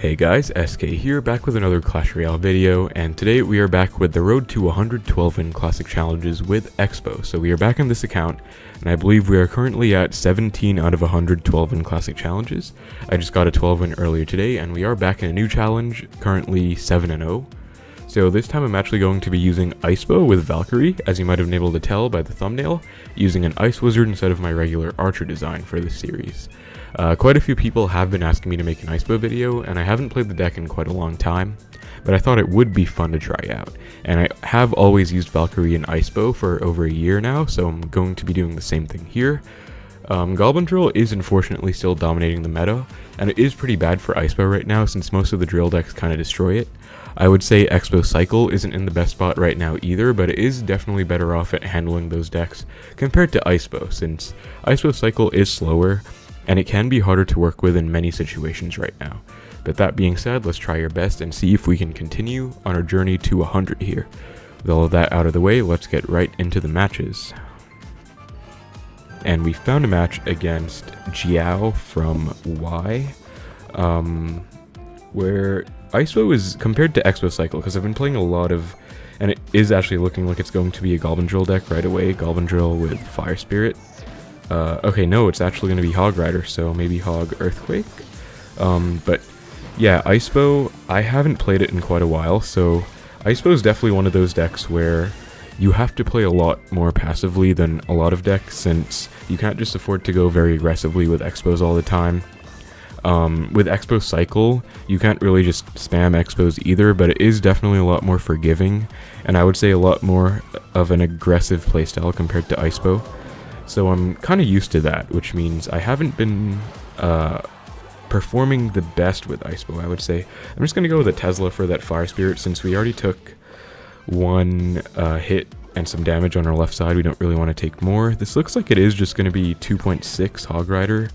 Hey guys, SK here, back with another Clash Royale video, and today we are back with the Road to 112 in Classic Challenges with Xbow. So we are back on this account, and I believe we are currently at 17 out of 112 in Classic Challenges. I just got a 12 win earlier today, and we are back in a new challenge, currently 7-0. So this time I'm actually going to be using Icebow with Valkyrie, as you might have been able to tell by the thumbnail, using an Ice Wizard instead of my regular Archer design for this series. Quite a few people have been asking me to make an Icebow video, and I haven't played the deck in quite a long time, but I thought it would be fun to try out. And I have always used Valkyrie and Icebow for over a year now, so I'm going to be doing the same thing here. Goblin Drill is unfortunately still dominating the meta, and it is pretty bad for Icebow right now since most of the drill decks kind of destroy it. I would say Xbow Cycle isn't in the best spot right now either, but it is definitely better off at handling those decks compared to Icebow, since Icebow Cycle is slower, and it can be harder to work with in many situations right now. But that being said, let's try our best and see if we can continue on our journey to 100 here. With all of that out of the way, let's get right into the matches. And we found a match against Jiao from Y, where Icebow is compared to Xbow Cycle, because I've been playing a lot of, and it is actually looking like it's going to be a Goblin Drill deck right away, Goblin Drill with Fire Spirit. Okay, no, it's actually going to be Hog Rider, so maybe Hog Earthquake. But yeah, Icebow, I haven't played it in quite a while, so Icebow is definitely one of those decks where you have to play a lot more passively than a lot of decks, since you can't just afford to go very aggressively with Xbows all the time. With Xbow Cycle, you can't really just spam Xbows either, but it is definitely a lot more forgiving, and I would say a lot more of an aggressive playstyle compared to Icebow. So I'm kind of used to that, which means I haven't been performing the best with Icebow, I would say. I'm just going to go with a Tesla for that Fire Spirit, since we already took one hit and some damage on our left side. We don't really want to take more. This looks like it is just going to be 2.6 Hog Rider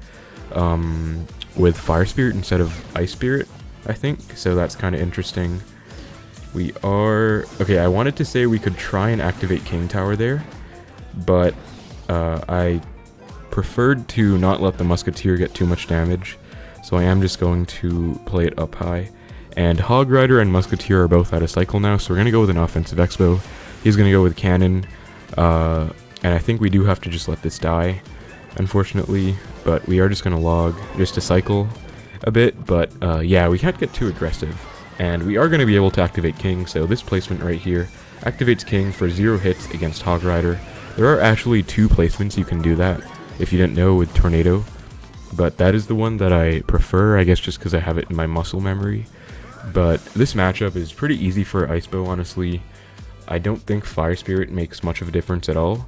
with Fire Spirit instead of Ice Spirit, I think. So that's kind of interesting. We are... Okay, I wanted to say we could try and activate King Tower there, but I preferred to not let the Musketeer get too much damage, so I am just going to play it up high. And Hog Rider and Musketeer are both out of cycle now, so we're going to go with an offensive Xbow. He's going to go with Cannon, and I think we do have to just let this die, unfortunately, but we are just going to log just to cycle a bit. But yeah, we can't get too aggressive, and we are going to be able to activate King, so this placement right here activates King for 0 hits against Hog Rider. There are actually 2 placements you can do that, if you didn't know, with Tornado, but that is the one that I prefer, I guess just because I have it in my muscle memory. But this matchup is pretty easy for Icebow, honestly. I don't think Fire Spirit makes much of a difference at all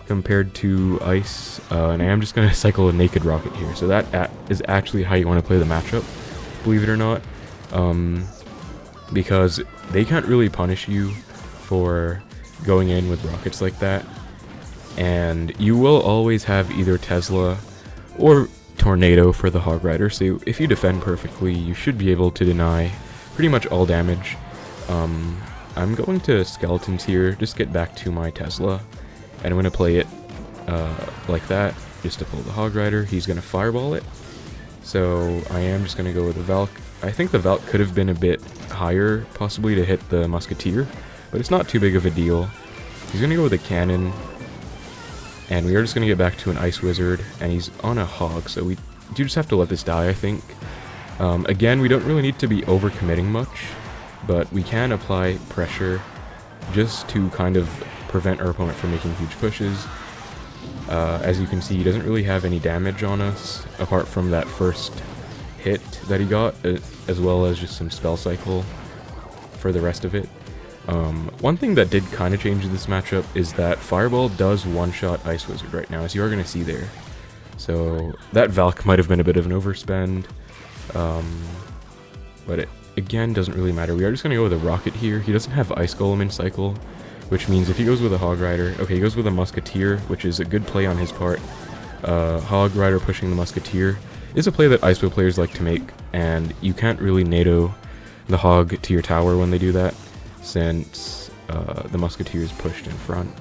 compared to Ice, and I am just going to cycle a Naked Rocket here. So that is actually how you want to play the matchup, believe it or not, because they can't really punish you for going in with rockets like that. And you will always have either Tesla or Tornado for the Hog Rider, so if you defend perfectly, you should be able to deny pretty much all damage. I'm going to Skeletons here, just get back to my Tesla, and I'm going to play it like that, just to pull the Hog Rider. He's going to Fireball it, so I am just going to go with the Valk. I think the Valk could have been a bit higher, possibly to hit the Musketeer, but it's not too big of a deal. He's going to go with a Cannon, and we are just going to get back to an Ice Wizard, and he's on a Hog, so we do just have to let this die, I think. Again, we don't really need to be overcommitting much, but we can apply pressure just to kind of prevent our opponent from making huge pushes. As you can see, he doesn't really have any damage on us, apart from that first hit that he got, as well as just some spell cycle for the rest of it. One thing that did kind of change this matchup is that Fireball does one-shot Ice Wizard right now, as you are going to see there. So that Valk might have been a bit of an overspend, but it, again, doesn't really matter. We are just going to go with a Rocket here. He doesn't have Ice Golem in cycle, which means if he goes with a Hog Rider... Okay, he goes with a Musketeer, which is a good play on his part. Hog Rider pushing the Musketeer is a play that Icebow players like to make, and you can't really NATO the Hog to your tower when they do that, since the Musketeer is pushed in front.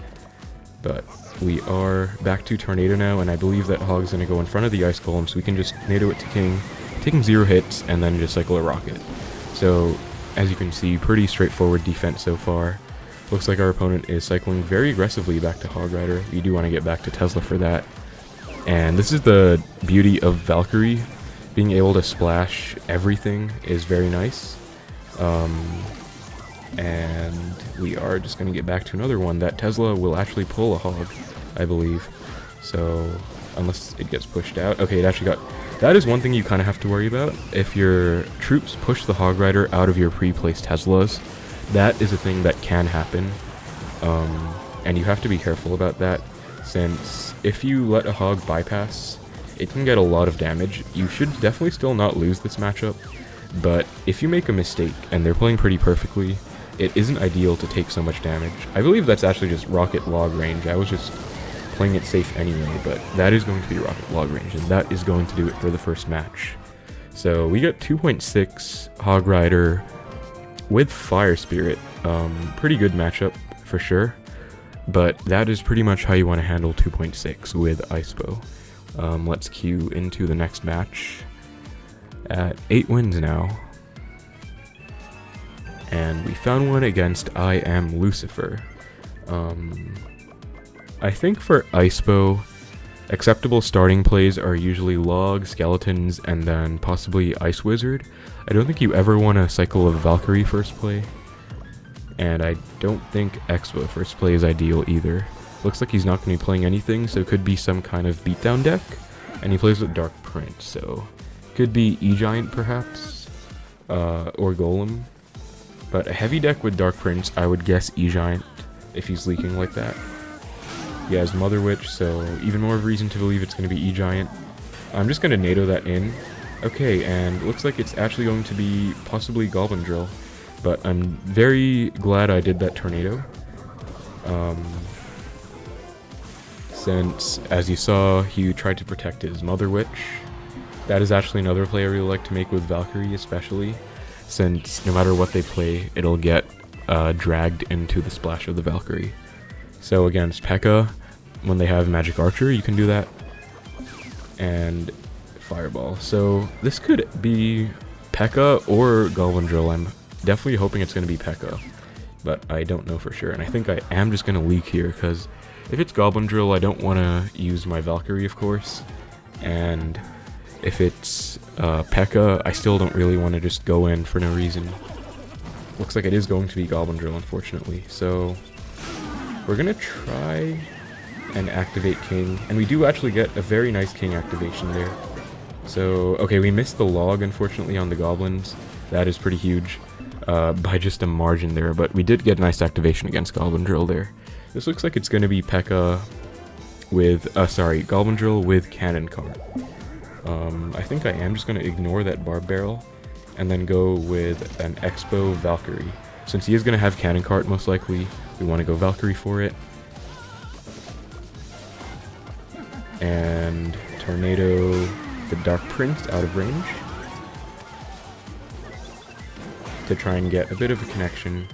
But we are back to Tornado now, and I believe that Hog's going to go in front of the Ice Golem, so we can just NATO it to King, taking 0 hits, and then just cycle a rocket. So, as you can see, pretty straightforward defense so far. Looks like our opponent is cycling very aggressively back to Hog Rider. We do want to get back to Tesla for that. And this is the beauty of Valkyrie. Being able to splash everything is very nice. And we are just going to get back to another one. That Tesla will actually pull a Hog, I believe. So, unless it gets pushed out. Okay, it actually got... That is one thing you kind of have to worry about. If your troops push the Hog Rider out of your pre-placed Teslas, that is a thing that can happen. And you have to be careful about that, since if you let a Hog bypass, it can get a lot of damage. You should definitely still not lose this matchup, but if you make a mistake, and they're playing pretty perfectly, it isn't ideal to take so much damage. I believe that's actually just rocket log range. I was just playing it safe anyway, but that is going to be rocket log range, and that is going to do it for the first match. So we got 2.6 Hog Rider with Fire Spirit. Pretty good matchup for sure, but that is pretty much how you want to handle 2.6 with Icebow. Let's queue into the next match at 8 wins now. And we found one against I Am Lucifer. I think for Icebow, acceptable starting plays are usually Log, Skeletons, and then possibly Ice Wizard. I don't think you ever want to cycle a Valkyrie first play. And I don't think Xbow first play is ideal either. Looks like he's not going to be playing anything, so it could be some kind of beatdown deck. And he plays with Dark Prince, so could be E-Giant perhaps, or Golem. But a heavy deck with Dark Prince, I would guess E-Giant if he's leaking like that. He has Mother Witch, so even more of a reason to believe it's going to be E-Giant. I'm just going to NATO that in. Okay, and it looks like it's actually going to be possibly Goblin Drill. But I'm very glad I did that Tornado. Since, as you saw, he tried to protect his Mother Witch. That is actually another play I really like to make with Valkyrie, especially, since no matter what they play, it'll get dragged into the splash of the Valkyrie. So against P.E.K.K.A, when they have Magic Archer, you can do that. And Fireball. So this could be P.E.K.K.A or Goblin Drill. I'm definitely hoping it's going to be P.E.K.K.A, but I don't know for sure. And I think I am just going to leak here, because if it's Goblin Drill, I don't want to use my Valkyrie, of course. And if it's P.E.K.K.A, I still don't really want to just go in for no reason. Looks like it is going to be Goblin Drill, unfortunately. So we're going to try and activate King. And we do actually get a very nice King activation there. So, okay, we missed the log, unfortunately, on the Goblins. That is pretty huge, by just a margin there. But we did get a nice activation against Goblin Drill there. This looks like it's going to be P.E.K.K.A with, Goblin Drill with Cannon Cart. I think I am just going to ignore that Barb Barrel and then go with an Xbow Valkyrie. Since he is going to have Cannon Cart most likely, we want to go Valkyrie for it. And Tornado the Dark Prince out of range to try and get a bit of a connection.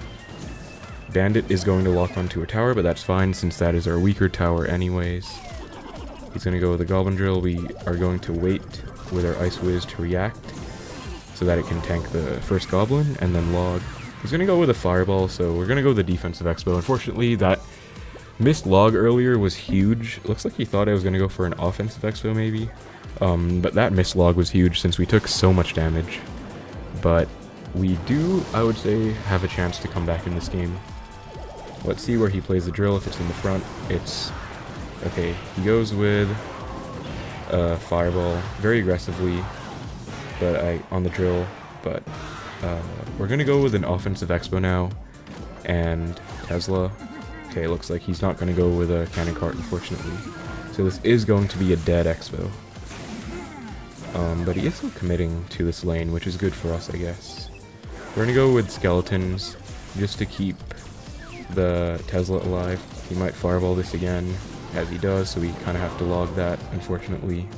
Bandit is going to lock onto a tower, but that's fine since that is our weaker tower anyways. He's going to go with the Goblin Drill. We are going to wait with our Ice Wiz to react so that it can tank the first Goblin and then log. He's going to go with a Fireball, so we're going to go with the defensive Xbow. Unfortunately, that missed log earlier was huge. Looks like he thought I was going to go for an offensive Xbow maybe. But that missed log was huge since we took so much damage. But we do, I would say, have a chance to come back in this game. Let's see where he plays the drill. If it's in the front, it's... Okay, he goes with Fireball very aggressively but on the drill, but we're going to go with an offensive Xbow now, and Tesla. Okay, looks like he's not going to go with a Cannon Cart, unfortunately. So this is going to be a dead Xbow. But he is still committing to this lane, which is good for us, I guess. We're going to go with Skeletons, just to keep the Tesla alive. He might Fireball this again, as he does, so we kind of have to log that, unfortunately.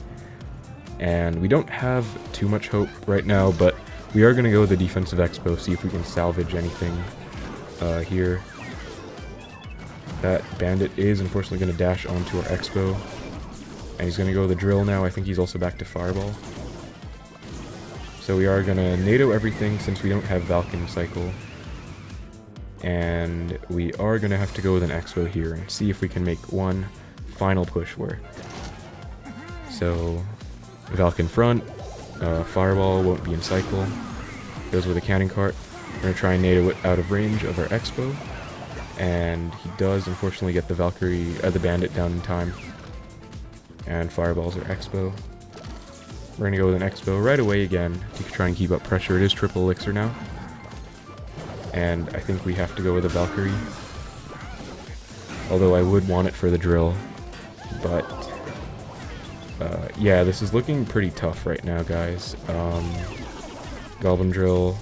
And we don't have too much hope right now, but we are going to go with the defensive Xbow, see if we can salvage anything here. That Bandit is unfortunately going to dash onto our Xbow. And he's going to go with the drill now. I think he's also back to Fireball. So we are gonna NATO everything since we don't have Valken cycle. And we are gonna have to go with an Xbow here and see if we can make one final push work. So, Valken front, Fireball won't be in cycle, goes with a cannon cart. We're gonna try and NATO it out of range of our Xbow, and he does unfortunately get the Valkyrie, the Bandit down in time, and fireballs our Xbow. We're gonna go with an Xbow right away again to try and keep up pressure. It is triple elixir now, and I think we have to go with a Valkyrie, although I would want it for the drill, but yeah, this is looking pretty tough right now, guys. Goblin drill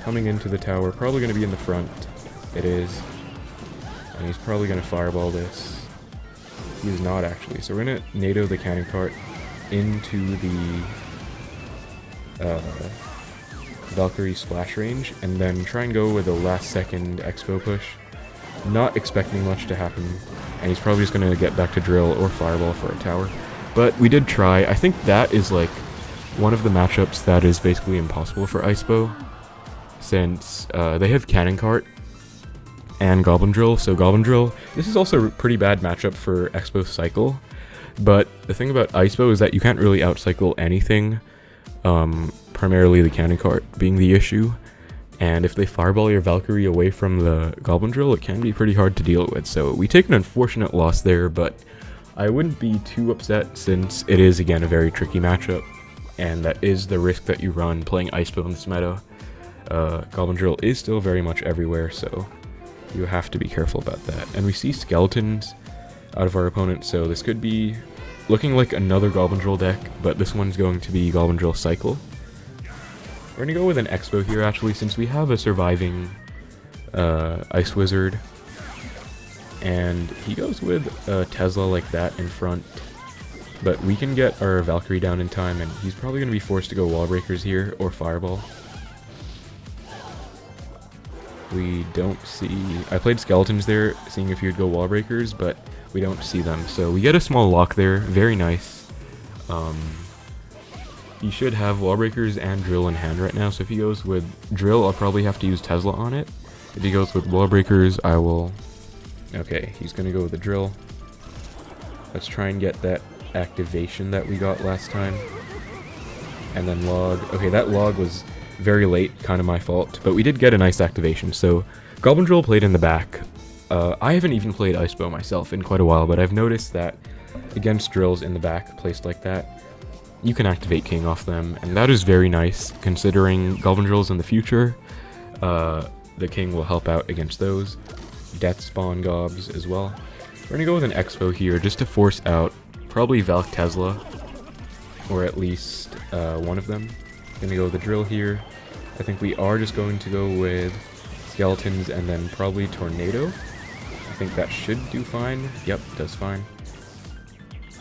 coming into the tower, probably going to be in the front. It is. And he's probably going to fireball this. He's not actually. So we're going to NATO the cannon cart into the Valkyrie splash range, and then try and go with a last second Xbow push. Not expecting much to happen, and he's probably just going to get back to drill or fireball for a tower. But we did try. I think that is like one of the matchups that is basically impossible for Icebow, since they have cannon cart and goblin drill. So goblin drill, this is also a pretty bad matchup for Xbow cycle, but the thing about Icebow is that you can't really outcycle anything, primarily the cannon cart being the issue, and if they fireball your Valkyrie away from the goblin drill, it can be pretty hard to deal with. So we take an unfortunate loss there, but I wouldn't be too upset since it is again a very tricky matchup, and that is the risk that you run playing Icebow in this meta. Goblin drill is still very much everywhere, so you have to be careful about that. And we see skeletons out of our opponent, so this could be looking like another goblin drill deck, but this one's going to be goblin drill cycle. We're gonna go with an Xbow here actually, since we have a surviving Ice Wizard, and he goes with a Tesla like that in front, but we can get our Valkyrie down in time, and he's probably gonna be forced to go wall breakers here or fireball. We don't see... I played skeletons there, seeing if he would go wall breakers, but we don't see them. So we get a small lock there, very nice. He should have wall breakers and drill in hand right now, so if he goes with drill, I'll probably have to use Tesla on it. If he goes with wall breakers, I will... Okay, he's gonna go with the drill. Let's try and get that activation that we got last time. And then log. Okay, that log was very late, kind of my fault, but we did get a nice activation. So Goblin Drill played in the back. I haven't even played Icebow myself in quite a while, but I've noticed that against drills in the back placed like that, you can activate King off them, and that is very nice considering Goblin Drills in the future. The King will help out against those. Death spawn gobs as well. We're gonna go with an Xbow here just to force out probably Valk Tesla, or at least one of them. Gonna go with the drill here. I think we are just going to go with skeletons and then probably tornado. I think that should do fine. Yep, does fine.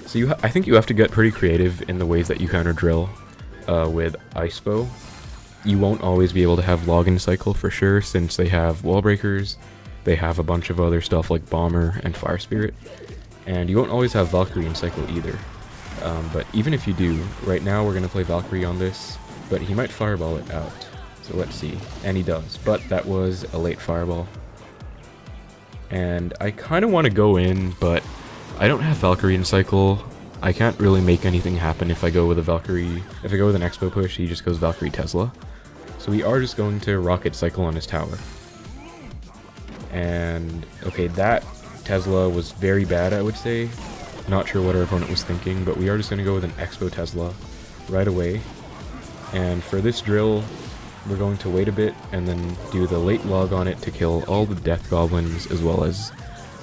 So I think you have to get pretty creative in the ways that you counter drill with Icebow. You won't always be able to have login cycle for sure, since they have wall breakers. They have a bunch of other stuff like Bomber and Fire Spirit, and you won't always have Valkyrie in cycle either. But even if you do, right now we're going to play Valkyrie on this, but he might fireball it out. So let's see. And he does, but that was a late fireball. And I kind of want to go in, but I don't have Valkyrie in cycle. I can't really make anything happen if I go with a Valkyrie. If I go with an Xbow push, he just goes Valkyrie Tesla. So we are just going to rocket cycle on his tower. And okay, that Tesla was very bad, I would say. Not sure what our opponent was thinking, but we are just going to go with an Xbow Tesla right away. And for this drill, we're going to wait a bit and then do the late log on it to kill all the death goblins as well as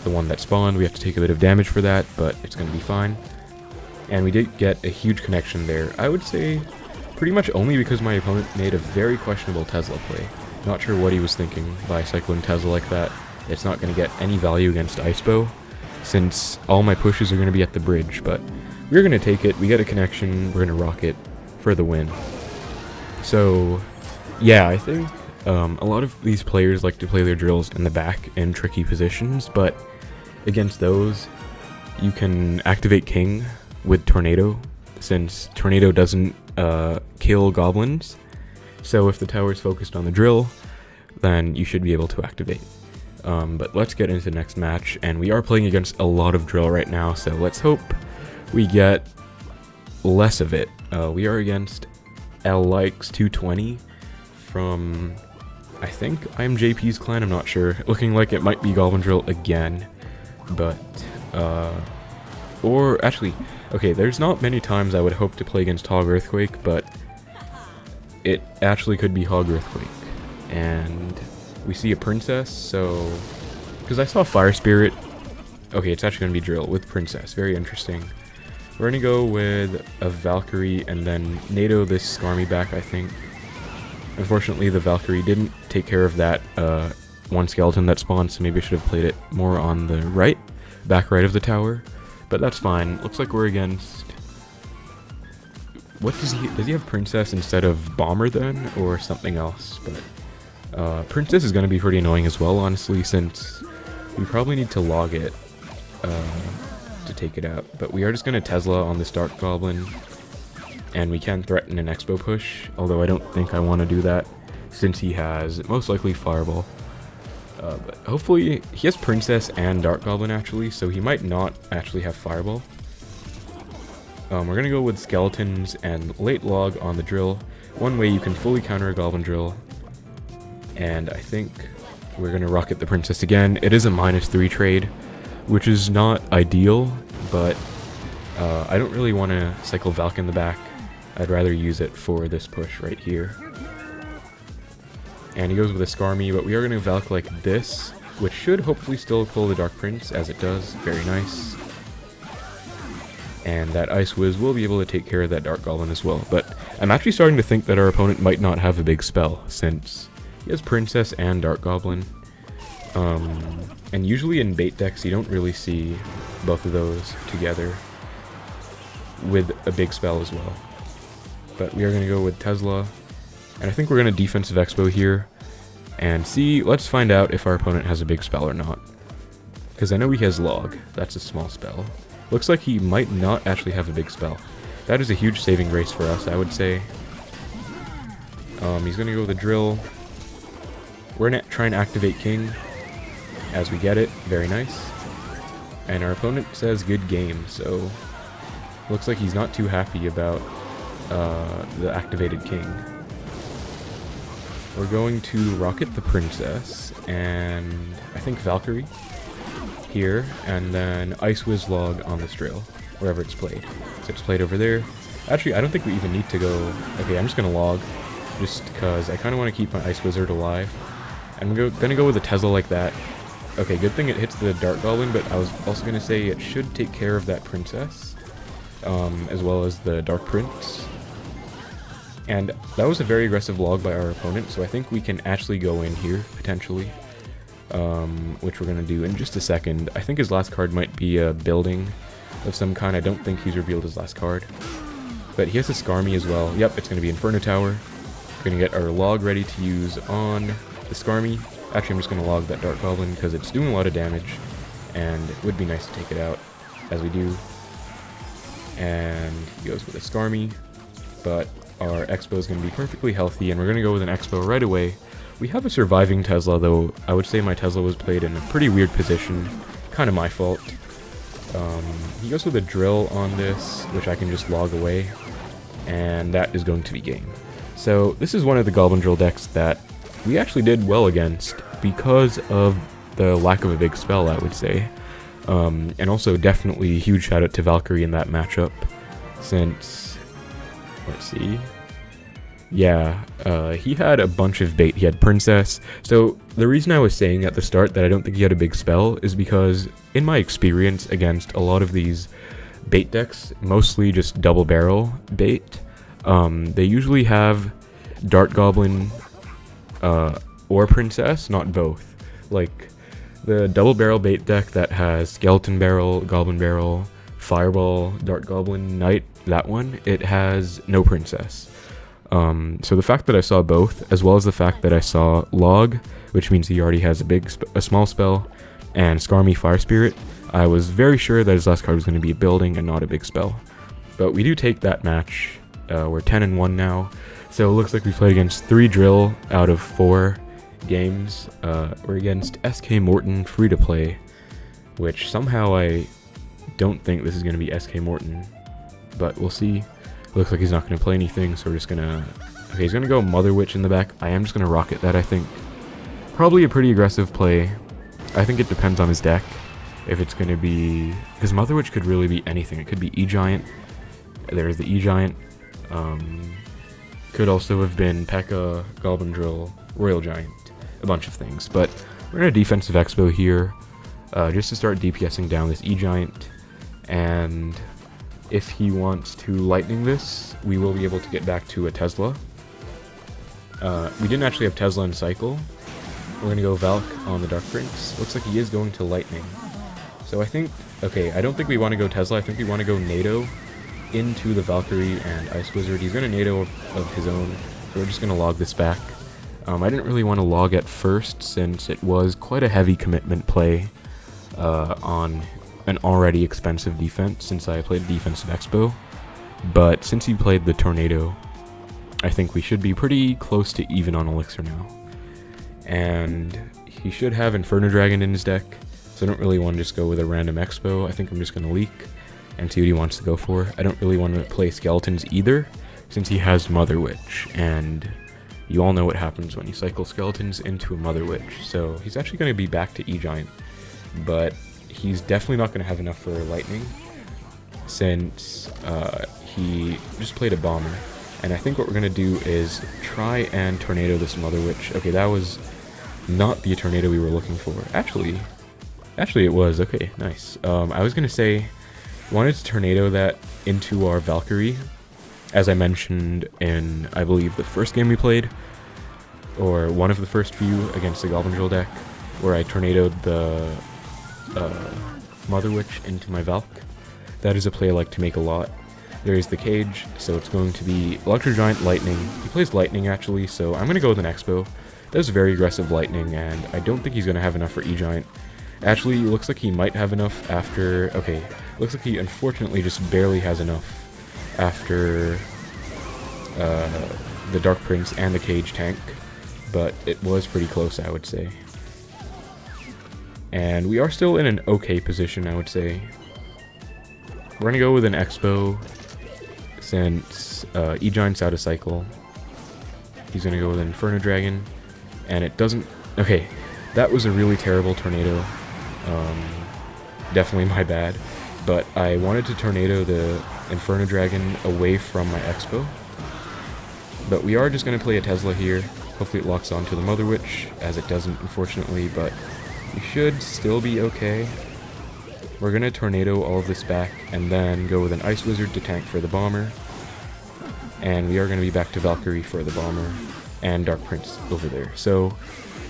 the one that spawned. We have to take a bit of damage for that, but it's going to be fine. And we did get a huge connection there. I would say pretty much only because my opponent made a very questionable Tesla play. Not sure what he was thinking by cycling Tesla like that. It's not going to get any value against Icebow, since all my pushes are going to be at the bridge, but we're going to take it. We get a connection. We're going to rock it for the win. So yeah, I think a lot of these players like to play their drills in the back in tricky positions, but against those, you can activate King with Tornado, since Tornado doesn't kill goblins, So if the tower is focused on the drill, then you should be able to activate. But let's get into the next match, and we are playing against a lot of drill right now, so let's hope we get less of it. We are against Likes 220 from, I think, IMJP's clan, I'm not sure. Looking like it might be Goblin Drill again, but, or actually, okay, there's not many times I would hope to play against Hog Earthquake, but it actually could be Hog Earthquake. And we see a princess, so, because I saw Fire Spirit, okay, it's actually going to be Drill with princess, very interesting. We're going to go with a Valkyrie and then NATO this Skarmy back, I think. Unfortunately, the Valkyrie didn't take care of that one skeleton that spawned, so maybe I should have played it more on the right, back right of the tower. But that's fine. Looks like we're against... What does he have Princess instead of Bomber then, or something else? But Princess is going to be pretty annoying as well, honestly, since we probably need to log it to take it out. But we are just going to Tesla on this Dark Goblin, and we can threaten an Xbow push, although I don't think I want to do that, since he has most likely Fireball. But hopefully, he has Princess and Dark Goblin actually, so he might not actually have Fireball. We're going to go with Skeletons and late log on the Drill. One way you can fully counter a Goblin Drill. And I think we're going to rocket the Princess again. It is a -3 trade, which is not ideal, but I don't really want to cycle Valk in the back. I'd rather use it for this push right here. And he goes with a Skarmy, but we are going to Valk like this, which should hopefully still pull the Dark Prince, as it does. Very nice. And that Ice Whiz will be able to take care of that Dark Goblin as well. But I'm actually starting to think that our opponent might not have a big spell, since he has Princess and Dark Goblin. And usually in bait decks, you don't really see both of those together with a big spell as well. But we are going to go with Tesla. And I think we're going to defensive Xbow here. And see, let's find out if our opponent has a big spell or not. Because I know he has Log. That's a small spell. Looks like he might not actually have a big spell. That is a huge saving grace for us, I would say. He's going to go with a Drill. We're going to try and activate King as we get it. Very nice. And our opponent says good game, so looks like he's not too happy about the activated King. We're going to rocket the Princess, and I think Valkyrie here, and then Ice Whiz log on this Drill, wherever it's played. So it's played over there. Actually, I don't think we even need to go... Okay, I'm just going to log, just because I kind of want to keep my Ice Wizard alive. I'm going to go with a Tesla like that. Okay, good thing it hits the Dark Goblin, but I was also going to say it should take care of that Princess, as well as the Dark Prince. And that was a very aggressive log by our opponent, so I think we can actually go in here, potentially. Which we're going to do in just a second. I think his last card might be a building of some kind. I don't think he's revealed his last card. But he has a Skarmy as well. Yep, it's going to be Inferno Tower. We're going to get our log ready to use on the Skarmy. Actually, I'm just going to log that Dark Goblin because it's doing a lot of damage. And it would be nice to take it out, as we do. And he goes with a Skarmy. But our Xbow is going to be perfectly healthy, and we're going to go with an Xbow right away. We have a surviving Tesla, though I would say my Tesla was played in a pretty weird position. Kind of my fault. He goes with a Drill on this, which I can just log away, and that is going to be game. So this is one of the Goblin Drill decks that we actually did well against because of the lack of a big spell, I would say. And also definitely a huge shout out to Valkyrie in that matchup, since, let's see... Yeah, he had a bunch of bait. He had Princess. So the reason I was saying at the start that I don't think he had a big spell is because in my experience against a lot of these bait decks, mostly just double barrel bait, they usually have Dark Goblin or Princess, not both. Like the double barrel bait deck that has Skeleton Barrel, Goblin Barrel, Fireball, Dark Goblin, Knight, that one, it has no Princess. So the fact that I saw both, as well as the fact that I saw Log, which means he already has a small spell, and Skarmy Fire Spirit, I was very sure that his last card was going to be a building and not a big spell. But we do take that match We're 10-1 now. So it looks like we played against 3 drill out of 4 games. We're against SK Morton free-to-play, which somehow I don't think this is going to be SK Morton, but we'll see. Looks like he's not going to play anything, so we're just going to... Okay, he's going to go Mother Witch in the back. I am just going to rocket that, I think. Probably a pretty aggressive play. I think it depends on his deck. If it's going to be... Because Mother Witch could really be anything. It could be E-Giant. There's the E-Giant. Could also have been P.E.K.K.A, Goblin Drill, Royal Giant. A bunch of things. But we're in a defensive Xbow here. Just to start DPSing down this E-Giant. And if he wants to lightning this, we will be able to get back to a Tesla. We didn't actually have Tesla in cycle. We're going to go Valk on the Dark Prince. Looks like he is going to lightning. So I think, okay, I don't think we want to go Tesla. I think we want to go NATO into the Valkyrie and Ice Wizard. He's going to NATO of his own, so we're just going to log this back. I didn't really want to log at first since it was quite a heavy commitment play on an already expensive defense since I played defensive Xbow. But since he played the Tornado, I think we should be pretty close to even on Elixir now. And he should have Inferno Dragon in his deck, so I don't really want to just go with a random Xbow. I think I'm just going to leak and see what he wants to go for. I don't really want to play Skeletons either, since he has Mother Witch, and you all know what happens when you cycle Skeletons into a Mother Witch. So he's actually going to be back to E-Giant, but he's definitely not going to have enough for Lightning, since he just played a Bomber. And I think what we're going to do is try and Tornado this Mother Witch. Okay, that was not the Tornado we were looking for. Actually it was. Okay, nice. I was going to say, wanted to Tornado that into our Valkyrie, as I mentioned in, I believe, the first game we played, or one of the first few against the Goblin Drill deck, where I Tornadoed the Mother Witch into my Valk. That is a play I like to make a lot. There's the cage, so it's going to be Electro Giant Lightning. He plays Lightning, actually, so I'm going to go with an Xbow. That's very aggressive Lightning, and I don't think he's going to have enough for E-Giant. Actually, looks like he might have enough after... Okay, looks like he unfortunately just barely has enough after the Dark Prince and the Cage tank, but it was pretty close, I would say. And we are still in an okay position, I would say. We're going to go with an Xbow, since E-Giant's out of cycle. He's going to go with an Inferno Dragon, and it doesn't... Okay, that was a really terrible Tornado. Definitely my bad. But I wanted to Tornado the Inferno Dragon away from my Xbow. But we are just going to play a Tesla here. Hopefully it locks onto the Mother Witch, as it doesn't, unfortunately, but we should still be okay. We're going to Tornado all of this back, and then go with an Ice Wizard to tank for the Bomber. And we are going to be back to Valkyrie for the Bomber, and Dark Prince over there. So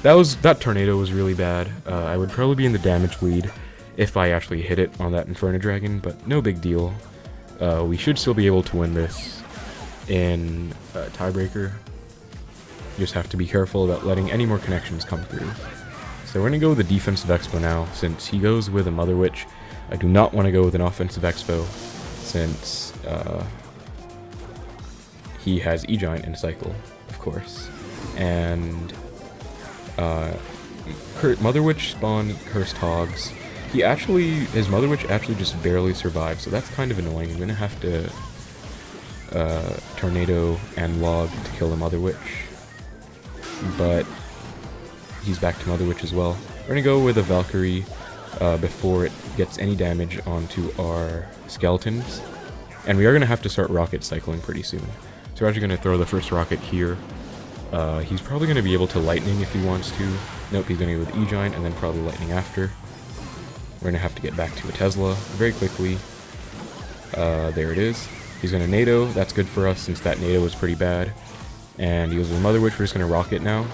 that Tornado was really bad. I would probably be in the damage lead if I actually hit it on that Inferno Dragon, but no big deal. We should still be able to win this in tiebreaker. Just have to be careful about letting any more connections come through. So we're going to go with the defensive Xbow now, since he goes with a Mother Witch. I do not want to go with an offensive Xbow, since he has E-Giant in cycle, of course. And Mother Witch spawned Cursed Hogs. His Mother Witch actually just barely survived, so that's kind of annoying. I'm going to have to Tornado and Log to kill the Mother Witch. But he's back to Mother Witch as well. We're going to go with a Valkyrie before it gets any damage onto our Skeletons. And we are going to have to start rocket cycling pretty soon. So we're actually going to throw the first rocket here. He's probably going to be able to Lightning if he wants to. Nope, he's going to go with E-Giant and then probably Lightning after. We're going to have to get back to a Tesla very quickly. There it is. He's going to NATO. That's good for us since that NATO was pretty bad. And he goes with Mother Witch. We're just going to rocket now.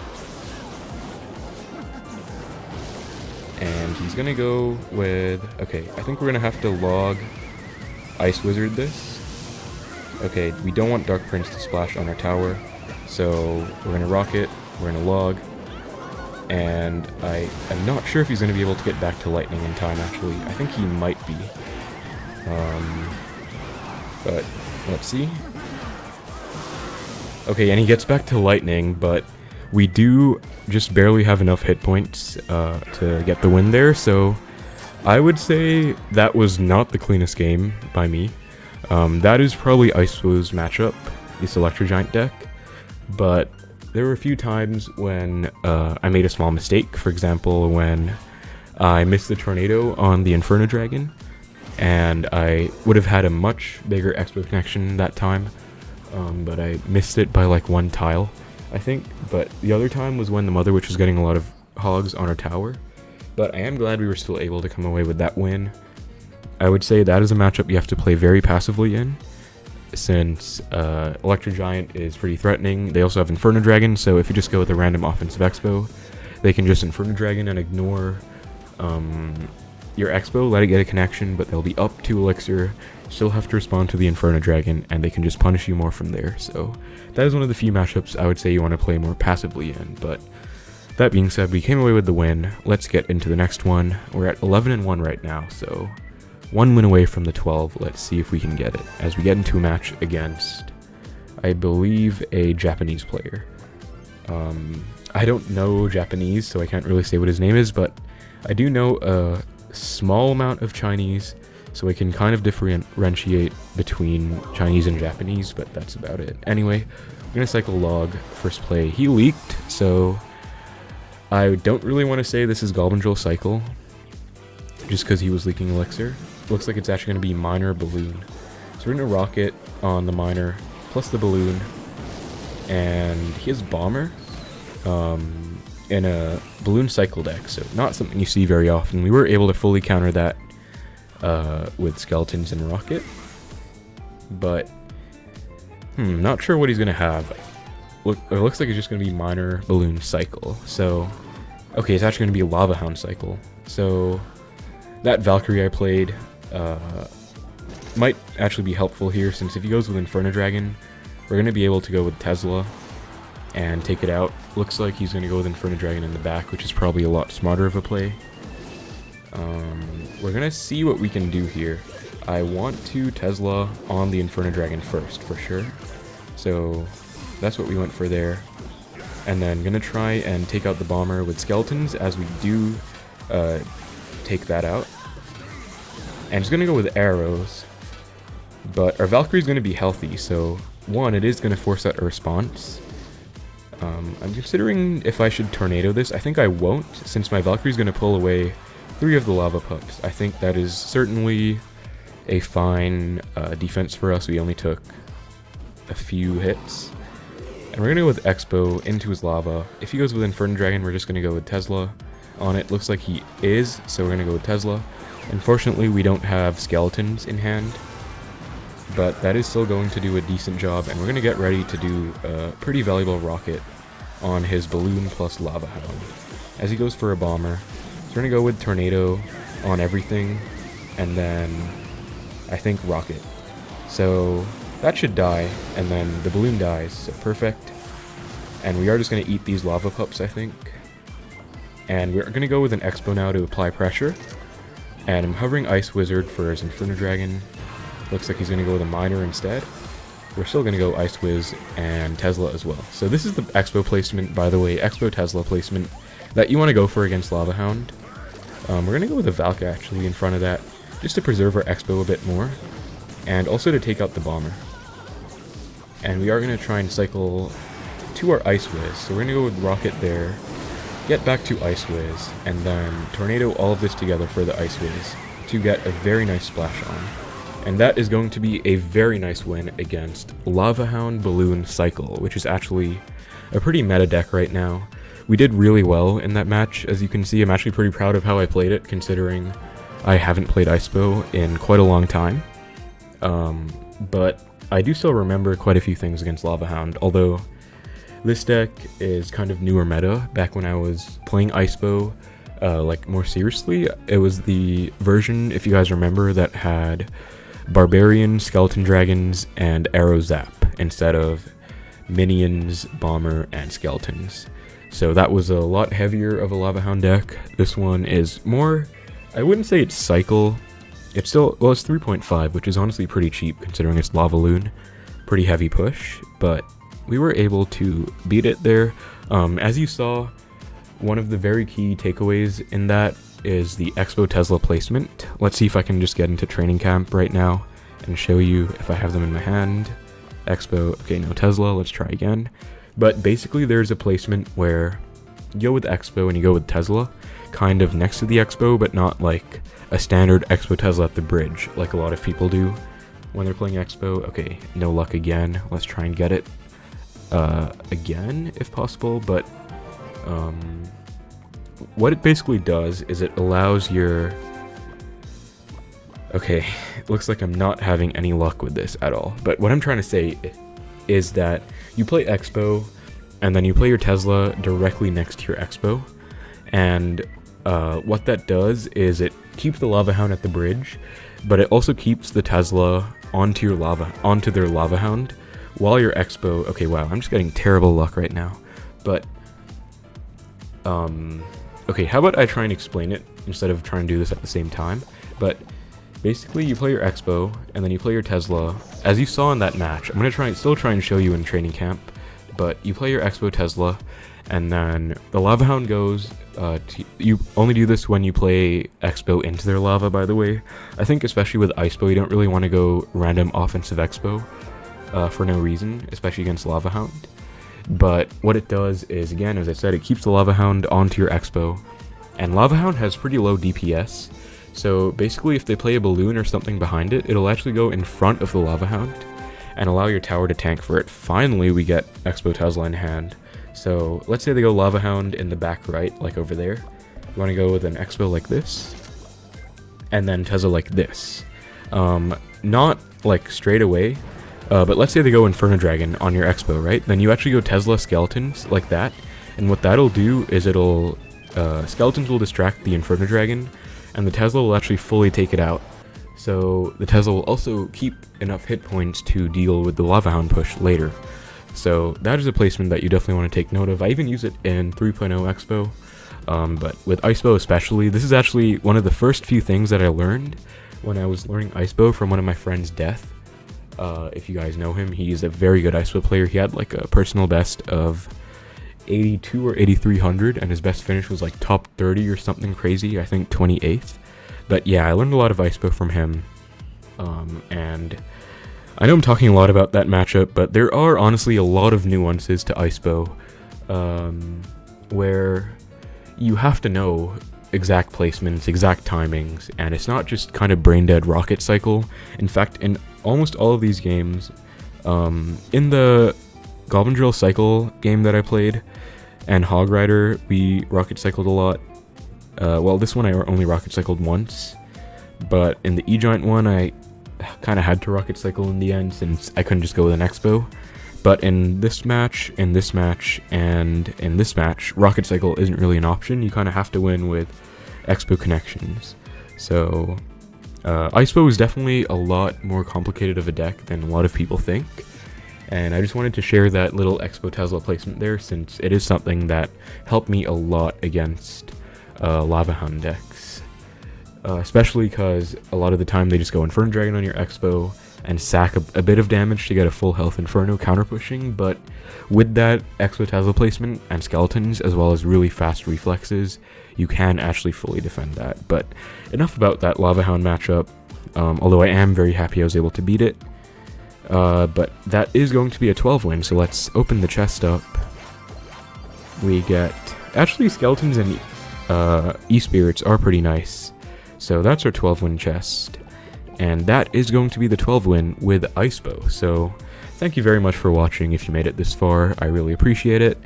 And he's going to go with... Okay, I think we're going to have to log Ice Wizard this. Okay, we don't want Dark Prince to splash on our tower. So we're going to rocket. We're going to log. And I am not sure if he's going to be able to get back to Lightning in time, actually. I think he might be. But let's see. Okay, and he gets back to lightning, but we do just barely have enough hit points to get the win there, so I would say that was not the cleanest game by me. That is probably Icebow's matchup, this Electro Giant deck, but there were a few times when I made a small mistake. For example, when I missed the Tornado on the Inferno Dragon, and I would have had a much bigger Xbow connection that time, but I missed it by like 1 tile, I think. But the other time was when the Mother Witch was getting a lot of hogs on her tower. But I am glad we were still able to come away with that win. I would say that is a matchup you have to play very passively in, since Electro Giant is pretty threatening. They also have Inferno Dragon, so if you just go with a random offensive Xbow, they can just Inferno Dragon and ignore your Xbow, let it get a connection, but they'll be up 2 elixir, still have to respond to the Inferno Dragon, and they can just punish you more from there. So that is one of the few matchups I would say you want to play more passively in. But that being said, we came away with the win. Let's get into the next one. We're at 11-1 right now, so 1 win away from the 12. Let's see if we can get it, as we get into a match against, I believe, a Japanese player. I don't know Japanese, so I can't really say what his name is, but I do know a small amount of Chinese, so I can kind of differentiate between Chinese and Japanese, but that's about it. Anyway, I'm gonna cycle log first play. He leaked, so I don't really want to say this is Goblin Drill cycle, just because he was leaking elixir. Looks like it's actually going to be Miner Balloon. So we're going to Rocket on the Miner, plus the Balloon, and he has Bomber in a Balloon cycle deck, so not something you see very often. We were able to fully counter that with Skeletons and Rocket, but not sure what he's going to have. It looks like it's just going to be Miner Balloon cycle. So, okay, it's actually going to be Lava Hound cycle. So that Valkyrie I played might actually be helpful here, since if he goes with Inferno Dragon, we're going to be able to go with Tesla and take it out. Looks like he's going to go with Inferno Dragon in the back, which is probably a lot smarter of a play. We're going to see what we can do here. I want to Tesla on the Inferno Dragon first, for sure. So that's what we went for there. And then going to try and take out the Bomber with Skeletons, as we do take that out. And just going to go with arrows, but our Valkyrie is going to be healthy, so one, it is going to force out a response. I'm considering if I should Tornado this. I think I won't, since my Valkyrie is going to pull away 3 of the Lava Pups. I think that is certainly a fine defense for us. We only took a few hits. And we're going to go with Xbow into his Lava. If he goes with Inferno Dragon, we're just going to go with Tesla on it. Looks like he is, so we're going to go with Tesla. Unfortunately, we don't have Skeletons in hand, but that is still going to do a decent job, and we're going to get ready to do a pretty valuable Rocket on his Balloon plus Lava Hound. As he goes for a Bomber, so we're going to go with Tornado on everything, and then I think Rocket. So that should die, and then the Balloon dies, so perfect. And we are just going to eat these Lava Pups, I think. And we're going to go with an Xbow now to apply pressure. And I'm hovering Ice Wizard for his Inferno Dragon. Looks like he's going to go with a Miner instead. We're still going to go Ice Wiz and Tesla as well. So this is the Xbow placement, by the way, Xbow Tesla placement that you want to go for against Lava Hound. We're going to go with a Valk actually in front of that, just to preserve our Xbow a bit more, and also to take out the Bomber. And we are going to try and cycle to our Ice Wiz. So we're going to go with Rocket there, get back to Ice Wiz, and then Tornado all of this together for the Ice Wiz to get a very nice splash on. And that is going to be a very nice win against Lava Hound Balloon Cycle, which is actually a pretty meta deck right now. We did really well in that match. As you can see, I'm actually pretty proud of how I played it, considering I haven't played Icebow in quite a long time. But I do still remember quite a few things against Lava Hound, although this deck is kind of newer meta. Back when I was playing Icebow, like more seriously, it was the version, if you guys remember, that had Barbarian, Skeleton Dragons, and Arrow Zap instead of Minions, Bomber, and Skeletons. So that was a lot heavier of a Lava Hound deck. This one is more, I wouldn't say it's Cycle. It's still, well, it's 3.5, which is honestly pretty cheap considering it's LavaLoon. Pretty heavy push, but we were able to beat it there. As you saw, one of the very key takeaways in that is the Xbow Tesla placement. Let's see if I can just get into training camp right now and show you if I have them in my hand. Xbow, okay, no Tesla, let's try again. But basically there's a placement where you go with Xbow and you go with Tesla, kind of next to the Xbow, but not like a standard Xbow Tesla at the bridge, like a lot of people do when they're playing Xbow. Okay, no luck again. Let's try and get it again, if possible, but what it basically does is it allows your... Okay, it looks like I'm not having any luck with this at all, but what I'm trying to say is that you play Xbow, and then you play your Tesla directly next to your Xbow, and what that does is it keeps the Lava Hound at the bridge, but it also keeps the Tesla onto their Lava Hound, while your Xbow... Okay, wow, I'm just getting terrible luck right now, but okay, how about I try and explain it instead of trying to do this at the same time. But basically, you play your Xbow, and then you play your Tesla. As you saw in that match, I'm going to still try and show you in training camp, but you play your Xbow Tesla, and then the Lava Hound goes, you only do this when you play Xbow into their lava, by the way. I think especially with Icebow, you don't really want to go random offensive Xbow for no reason, especially against Lava Hound. But what it does is, again, as I said, it keeps the Lava Hound onto your Xbow, and Lava Hound has pretty low DPS, so basically if they play a balloon or something behind it, it'll actually go in front of the Lava Hound and allow your tower to tank for it. Finally, we get Xbow Tesla in hand. So let's say they go Lava Hound in the back right, like over there. You want to go with an Xbow like this, and then Tesla like this. Not like straight away, but let's say they go Inferno Dragon on your Xbow, right? Then you actually go Tesla Skeletons like that, and what that'll do is it'll... Skeletons will distract the Inferno Dragon, and the Tesla will actually fully take it out. So the Tesla will also keep enough hit points to deal with the Lava Hound push later. So that is a placement that you definitely want to take note of. I even use it in 3.0 Xbow, but with Icebow especially, this is actually one of the first few things that I learned when I was learning Icebow from one of my friends, Death. If you guys know him, he's a very good Icebow player. He had like a personal best of 82 or 8300, and his best finish was like top 30 or something crazy, I think 28th. But yeah, I learned a lot of Icebow from him, and I know I'm talking a lot about that matchup, but there are honestly a lot of nuances to Icebow, where you have to know exact placements, exact timings, and it's not just kind of brain dead rocket cycle. In fact, in almost all of these games, in the Goblin Drill Cycle game that I played, and Hog Rider, we rocket cycled a lot. Well, this one I only rocket cycled once, but in the E-Giant one I kind of had to rocket cycle in the end since I couldn't just go with an Xbow. But in this match, and in this match, rocket cycle isn't really an option. You kind of have to win with Xbow connections. So Icebow is definitely a lot more complicated of a deck than a lot of people think. And I just wanted to share that little Xbow Tesla placement there, since it is something that helped me a lot against Lava Hound decks. Especially because a lot of the time they just go Inferno Dragon on your Xbow and sack a bit of damage to get a full health Inferno counter pushing, but with that Xbow Tesla placement and Skeletons, as well as really fast reflexes, you can actually fully defend that. But enough about that Lava Hound matchup, although I am very happy I was able to beat it. But that is going to be a 12 win, so let's open the chest up. We get... Actually, Skeletons and E-Spirits are pretty nice. So that's our 12 win chest. And that is going to be the 12 win with Icebow. So thank you very much for watching if you made it this far. I really appreciate it.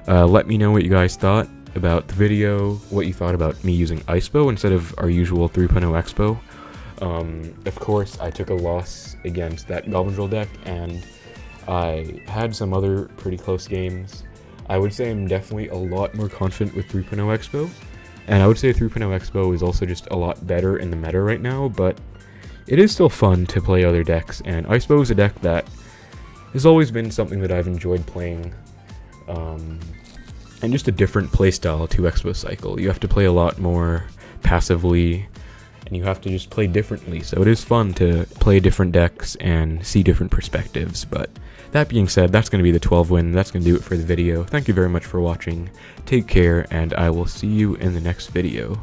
Let me know what you guys thought about the video, what you thought about me using Icebow instead of our usual 3.0 Xbow. Of course, I took a loss against that Goblin Drill deck, and I had some other pretty close games. I would say I'm definitely a lot more confident with 3.0 Xbow, and I would say 3.0 Xbow is also just a lot better in the meta right now, but it is still fun to play other decks, and Icebow is a deck that has always been something that I've enjoyed playing, and just a different playstyle to Xbow Cycle. You have to play a lot more passively, and you have to just play differently. So it is fun to play different decks and see different perspectives. But that being said, that's going to be the 12 win. That's going to do it for the video. Thank you very much for watching. Take care, and I will see you in the next video.